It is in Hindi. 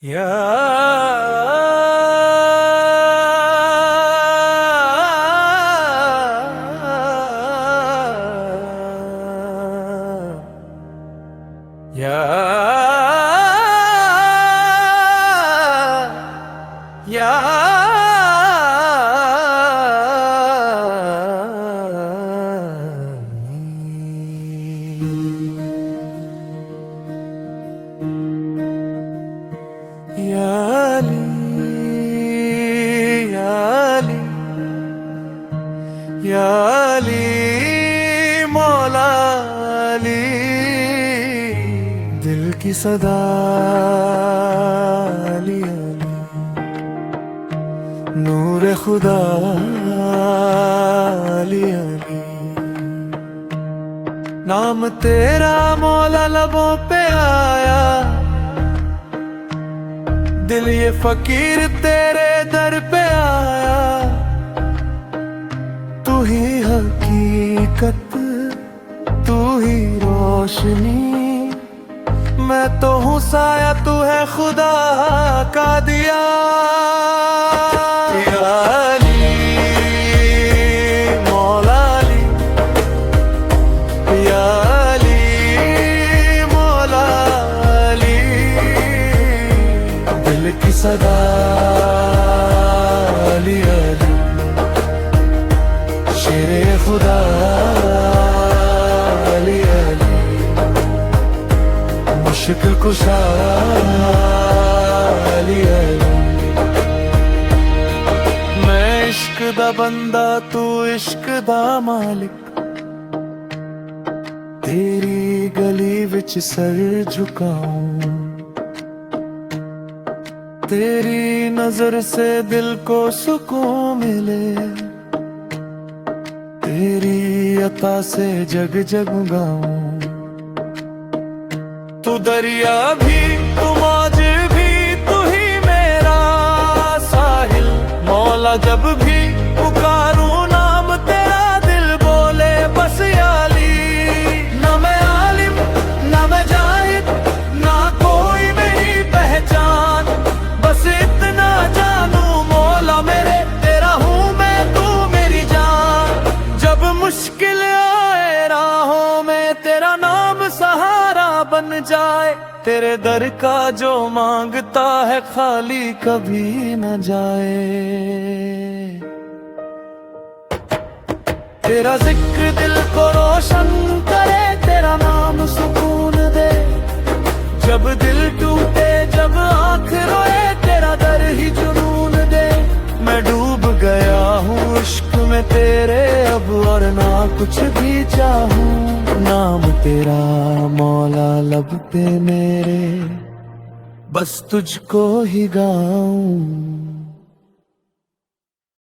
या या या याली याली याली मौलाली दिल की सदा अली अली नूर खुदा अली अली नाम तेरा मौला लबों पे आया दिल ये फकीर तेरे दर पे आया तू ही हकीकत तू ही रोशनी मैं तो हूँ साया तू है खुदा का दिया या अली मौला अली या अली मौला अली दिल की सदा अली अली शेरे खुदा अली अली मुश्किल कुशा अली अली मैं इश्क दा बंदा तू इश्क दा मालिक तेरी गली विच सर झुकाऊं तेरी नजर से दिल को सुकून मिले तेरी अता से जग जगाऊं तू दरिया भी तू मौज भी तू ही मेरा साहिल मौला जब भी पुकारूं नाम तेरा दिल बोले बस याली ना मैं आलिम ना मैं जाहिद ना कोई मेरी पहचान बस इतना जानू मौला मेरे तेरा हूँ मैं तू मेरी जान जब मुश्किल आए राहों में तेरा नाम सहारा बन जाए तेरे दर का जो मांगता है खाली कभी न जाए तेरा जिक्र दिल को रोशन करे तेरा नाम सुकून दे जब दिल टूटे जब आँख रोए तेरा दर ही जुनून दे मैं डूब गया हूँ इश्क में तेरे अब और ना कुछ भी चाहूँ नाम तेरा मौला लब पे मेरे बस तुझको ही गाऊं